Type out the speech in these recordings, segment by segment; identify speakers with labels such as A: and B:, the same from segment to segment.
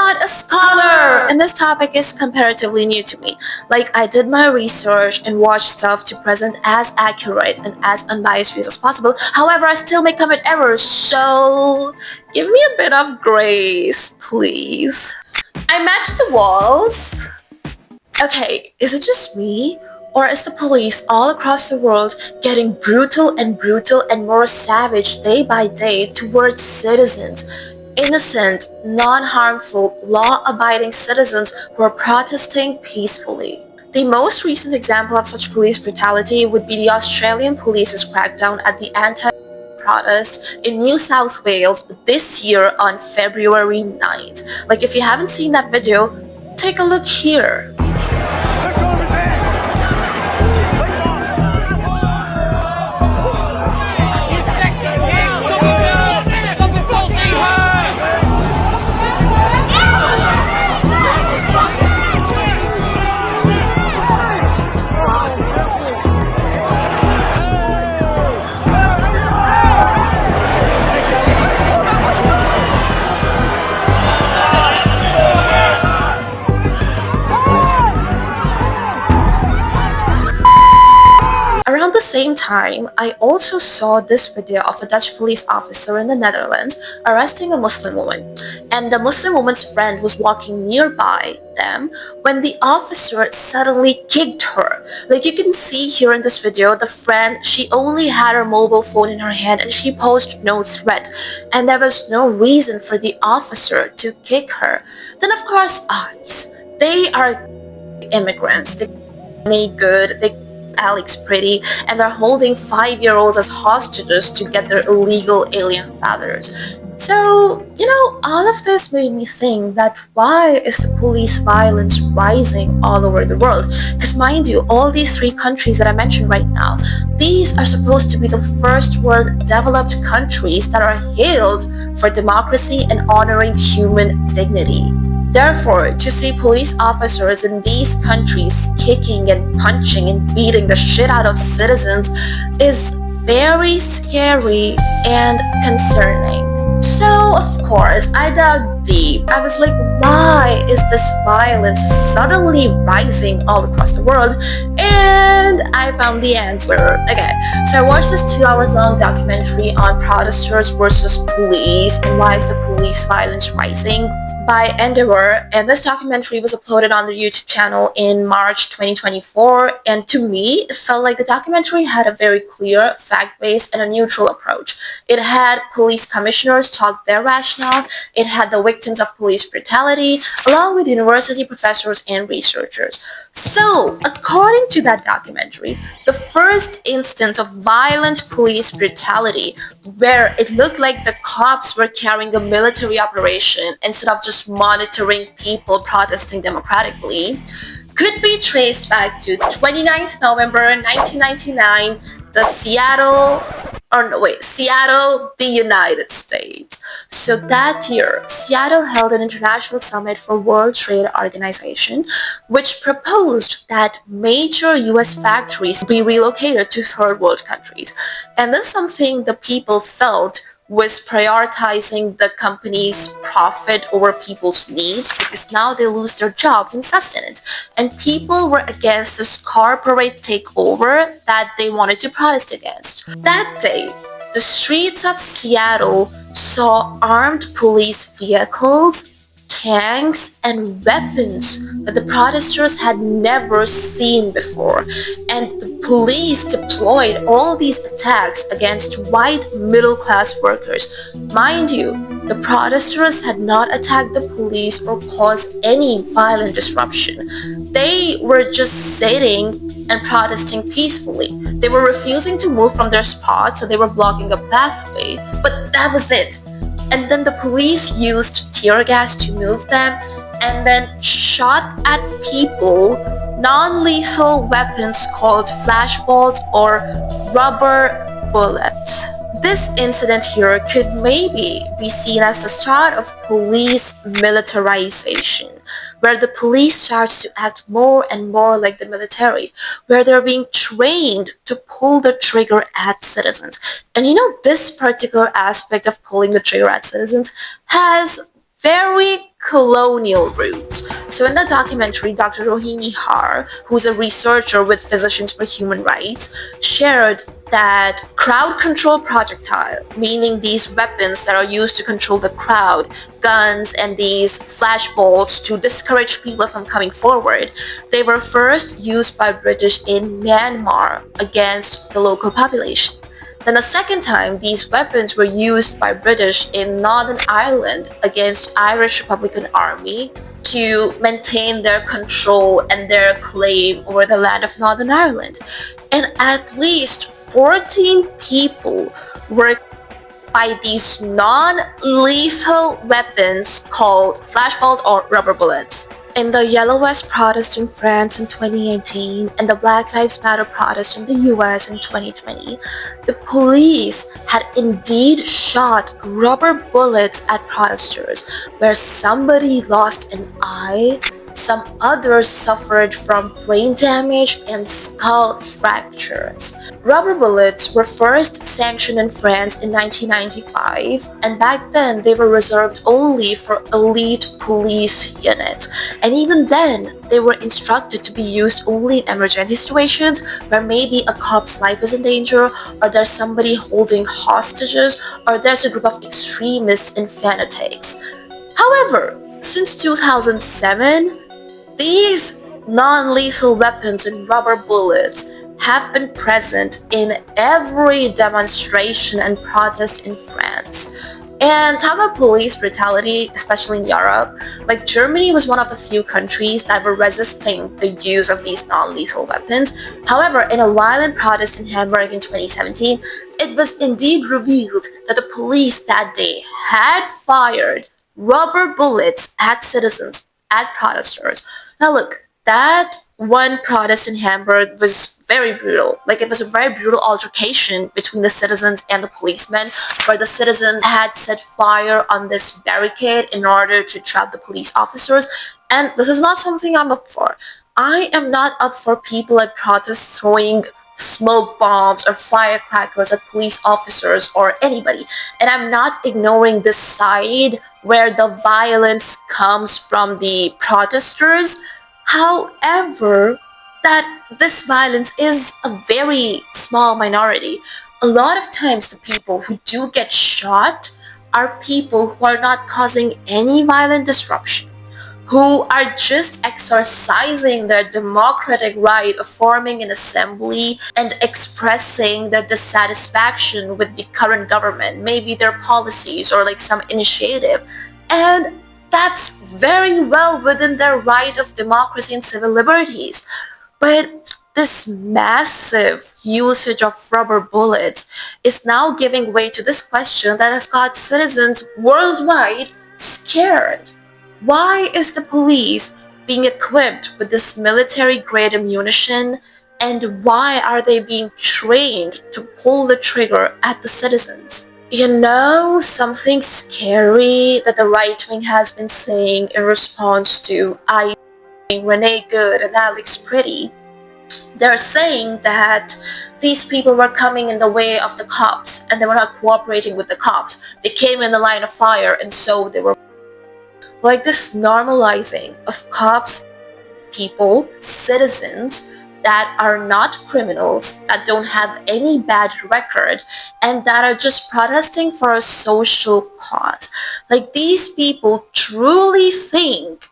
A: not a scholar, and this topic is comparatively new to me. Like, I did my research and watched stuff to present as accurate and as unbiased views as possible. However, I still may commit errors, so give me a bit of grace, please. I matched the walls. Okay, is it just me? Or is the police all across the world getting brutal and more savage day by day towards citizens? Innocent, non-harmful, law-abiding citizens who are protesting peacefully. The most recent example of such police brutality would be the Australian police's crackdown at the protest in New South Wales this year on February 9th. Like, if you haven't seen that video, take a look here. Around the same time, I also saw this video of a Dutch police officer in the Netherlands arresting a Muslim woman, and the Muslim woman's friend was walking nearby them when the officer suddenly kicked her. Like, you can see here in this video, the friend, she only had her mobile phone in her hand and she posed no threat, and there was no reason for the officer to kick her. Then of course, ICE, they are immigrants, they make good, they Alex pretty, and they're holding 5-year-olds as hostages to get their illegal alien fathers. So, all of this made me think that why is the police violence rising all over the world? Because mind you, all these 3 countries that I mentioned right now, these are supposed to be the first world developed countries that are hailed for democracy and honoring human dignity. Therefore, to see police officers in these countries kicking and punching and beating the shit out of citizens is very scary and concerning. So, of course, I dug deep. I was like, why is this violence suddenly rising all across the world? And I found the answer. Okay, so I watched this 2 hours long documentary on protesters versus police and why is the police violence rising by Endeavor, and this documentary was uploaded on the YouTube channel in March 2024, and to me, it felt like the documentary had a very clear, fact-based, and a neutral approach. It had police commissioners talk their rationale, it had the victims of police brutality, along with university professors and researchers. So, according to that documentary, the first instance of violent police brutality, where it looked like the cops were carrying a military operation instead of just monitoring people protesting democratically, could be traced back to 29th November 1999, Seattle, the United States. So that year, Seattle held an international summit for World Trade Organization, which proposed that major US factories be relocated to third world countries. And this is something the people felt was prioritizing the company's profit over people's needs, because now they lose their jobs and sustenance. And people were against this corporate takeover that they wanted to protest against. That day, the streets of Seattle saw armed police vehicles, tanks, and weapons that the protesters had never seen before. And the police deployed all these attacks against white middle-class workers. Mind you, the protesters had not attacked the police or caused any violent disruption. They were just sitting and protesting peacefully. They were refusing to move from their spot, so they were blocking a pathway, but that was it. And then the police used tear gas to move them and then shot at people non-lethal weapons called flashballs or rubber bullets. This incident here could maybe be seen as the start of police militarization, where the police starts to act more and more like the military, where they're being trained to pull the trigger at citizens. And this particular aspect of pulling the trigger at citizens has very colonial roots. So in the documentary, Dr. Rohini Har, who's a researcher with Physicians for Human Rights, shared that crowd control projectile, meaning these weapons that are used to control the crowd, guns and these flashballs to discourage people from coming forward, they were first used by British in Myanmar against the local population. Then the second time, these weapons were used by British in Northern Ireland against Irish Republican Army to maintain their control and their claim over the land of Northern Ireland. And at least 14 people were by these non-lethal weapons called flashballs or rubber bullets. In the Yellow Vest protest in France in 2018 and the Black Lives Matter protest in the US in 2020, the police had indeed shot rubber bullets at protesters, where somebody lost an eye, some others suffered from brain damage and skull fractures. Rubber bullets were first sanctioned in France in 1995, and back then they were reserved only for elite police units. And even then, they were instructed to be used only in emergency situations where maybe a cop's life is in danger, or there's somebody holding hostages, or there's a group of extremists in fanatics. However, since 2007, these non-lethal weapons and rubber bullets have been present in every demonstration and protest in France. And talk about police brutality, especially in Europe, like Germany was one of the few countries that were resisting the use of these non-lethal weapons. However, in a violent protest in Hamburg in 2017, it was indeed revealed that the police that day had fired rubber bullets at citizens, at protesters. Now look, that one protest in Hamburg was very brutal. Like, it was a very brutal altercation between the citizens and the policemen, where the citizens had set fire on this barricade in order to trap the police officers. And this is not something I'm up for. I am not up for people at protests throwing smoke bombs or firecrackers at police officers or anybody. And I'm not ignoring this side where the violence comes from the protesters. However, that this violence is a very small minority. A lot of times the people who do get shot are people who are not causing any violent disruption, who are just exercising their democratic right of forming an assembly and expressing their dissatisfaction with the current government, maybe their policies or like some initiative. And that's very well within their right of democracy and civil liberties. But this massive usage of rubber bullets is now giving way to this question that has got citizens worldwide scared. Why is the police being equipped with this military-grade ammunition, and why are they being trained to pull the trigger at the citizens? You know, something scary that the right wing has been saying in response to Renee Good and Alex Pretty. They're saying that these people were coming in the way of the cops and they were not cooperating with the cops. They came in the line of fire, and so they were like this normalizing of cops, people, citizens that are not criminals, that don't have any bad record, and that are just protesting for a social cause. Like, these people truly think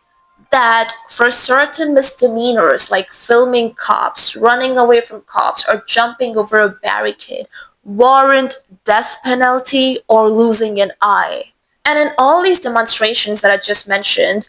A: that for certain misdemeanors like filming cops, running away from cops, or jumping over a barricade warrant death penalty or losing an eye. And in all these demonstrations that I just mentioned,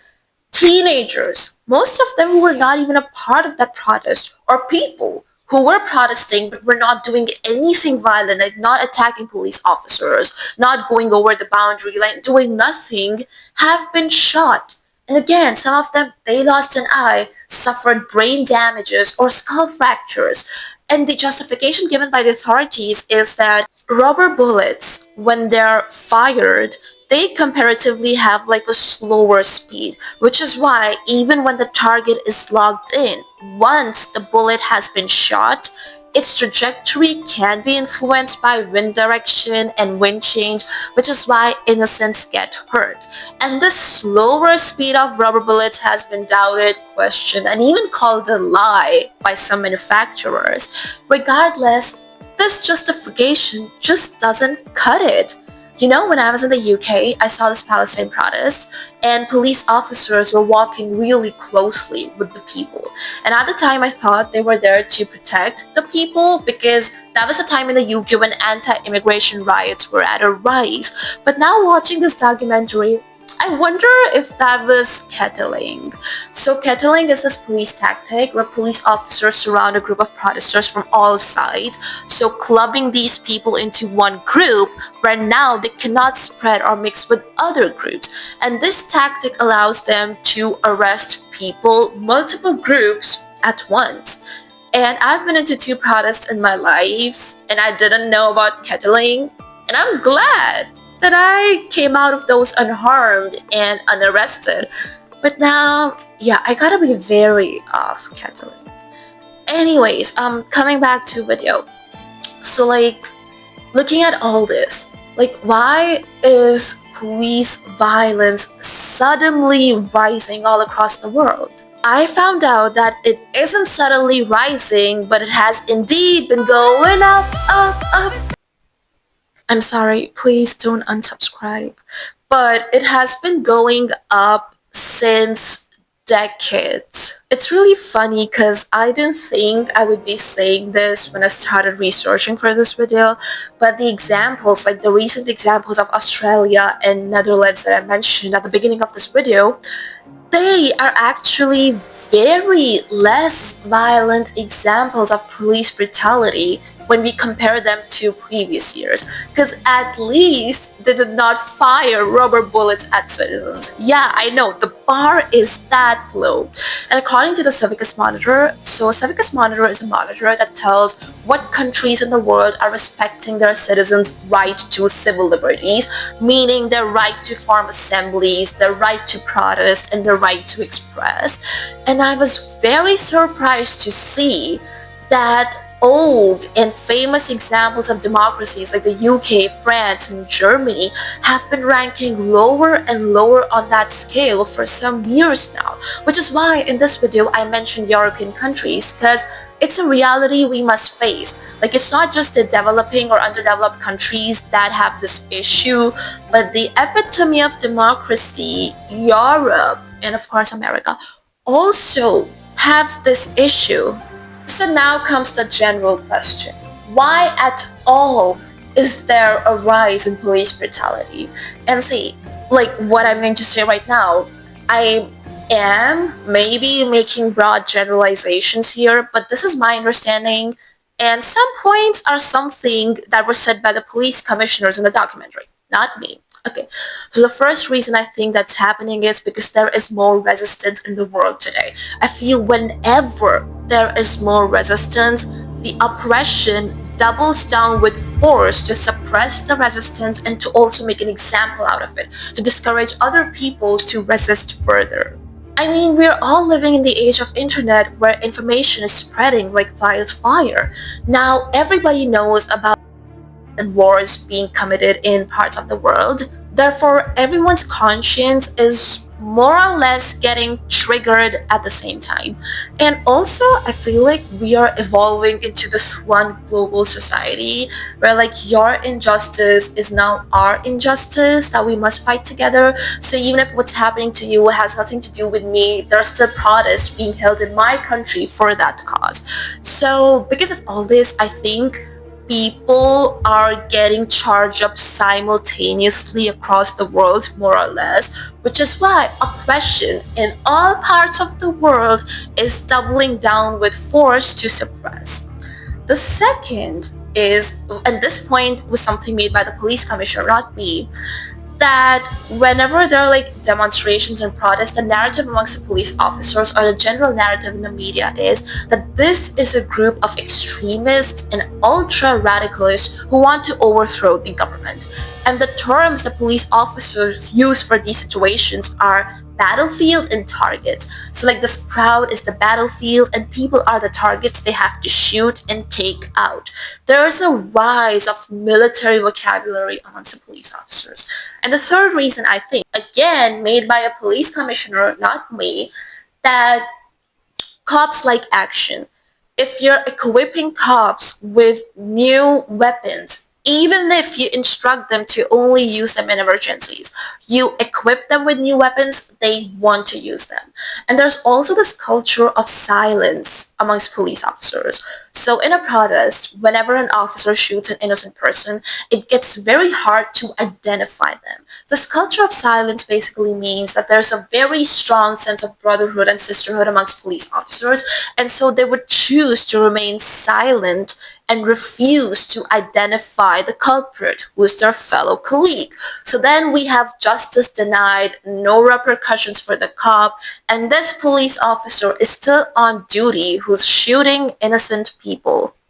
A: teenagers, most of them who were not even a part of that protest, or people who were protesting but were not doing anything violent, like not attacking police officers, not going over the boundary line, doing nothing, have been shot. And again, some of them, they lost an eye, suffered brain damages or skull fractures. And the justification given by the authorities is that rubber bullets, when they're fired, they comparatively have like a slower speed, which is why even when the target is locked in, once the bullet has been shot, its trajectory can be influenced by wind direction and wind change, which is why innocents get hurt. And the slower speed of rubber bullets has been doubted, questioned, and even called a lie by some manufacturers. Regardless, this justification just doesn't cut it. You know, when I was in the UK, I saw this Palestine protest, and police officers were walking really closely with the people. And at the time, I thought they were there to protect the people because that was a time in the UK when anti-immigration riots were at a rise. But now watching this documentary, I wonder if that was Kettling. So Kettling is this police tactic where police officers surround a group of protesters from all sides, so clubbing these people into one group where now they cannot spread or mix with other groups. And this tactic allows them to arrest people, multiple groups at once. And I've been into 2 protests in my life, and I didn't know about Kettling, and I'm glad that I came out of those unharmed and unarrested. But now, yeah, I gotta be very off Kettling. Anyways, coming back to video. So like, looking at all this, like why is police violence suddenly rising all across the world? I found out that it isn't suddenly rising, but it has indeed been going up, up, up. I'm sorry, please don't unsubscribe. But it has been going up since decades. It's really funny because I didn't think I would be saying this when I started researching for this video, but the examples, like the recent examples of Australia and Netherlands that I mentioned at the beginning of this video, they are actually very less violent examples of police brutality when we compare them to previous years, because at least they did not fire rubber bullets at citizens. Yeah, I know, the bar is that low. And according to the CIVICUS Monitor, so CIVICUS Monitor is a monitor that tells what countries in the world are respecting their citizens' right to civil liberties, meaning their right to form assemblies, their right to protest, and their right to express. And I was very surprised to see that old and famous examples of democracies like the UK, France, and Germany have been ranking lower and lower on that scale for some years now, which is why in this video I mentioned European countries, because it's a reality we must face. Like, it's not just the developing or underdeveloped countries that have this issue, but the epitome of democracy, Europe, and of course America, also have this issue. So now comes the general question. Why at all is there a rise in police brutality? And see, like what I'm going to say right now, I am maybe making broad generalizations here, but this is my understanding, and some points are something that were said by the police commissioners in the documentary, not me. Okay, so the first reason I think that's happening is because there is more resistance in the world today. I feel whenever there is more resistance, the oppression doubles down with force to suppress the resistance and to also make an example out of it, to discourage other people to resist further. I mean, we're all living in the age of internet where information is spreading like wildfire. Now everybody knows about and wars being committed in parts of the world. Therefore, everyone's conscience is more or less getting triggered at the same time. And also, I feel like we are evolving into this one global society where like your injustice is now our injustice that we must fight together. So even if what's happening to you has nothing to do with me, there's still protests being held in my country for that cause. So because of all this, I think people are getting charged up simultaneously across the world, more or less, which is why oppression in all parts of the world is doubling down with force to suppress. The second is, and this point was something made by the police commissioner, not me, that whenever there are like demonstrations and protests, the narrative amongst the police officers or the general narrative in the media is that this is a group of extremists and ultra-radicalists who want to overthrow the government. And the terms that police officers use for these situations are battlefield and targets. So like this crowd is the battlefield and people are the targets they have to shoot and take out. There's a rise of military vocabulary amongst the police officers. And the third reason, I think, again made by a police commissioner, not me, that cops like action. If you're equipping cops with new weapons, even if you instruct them to only use them in emergencies, you equip them with new weapons, they want to use them. And there's also this culture of silence amongst police officers. So in a protest, whenever an officer shoots an innocent person, it gets very hard to identify them. This culture of silence basically means that there's a very strong sense of brotherhood and sisterhood amongst police officers, and so they would choose to remain silent and refuse to identify the culprit, who is their fellow colleague. So then we have justice denied, no repercussions for the cop, and this police officer is still on duty who's shooting innocent people.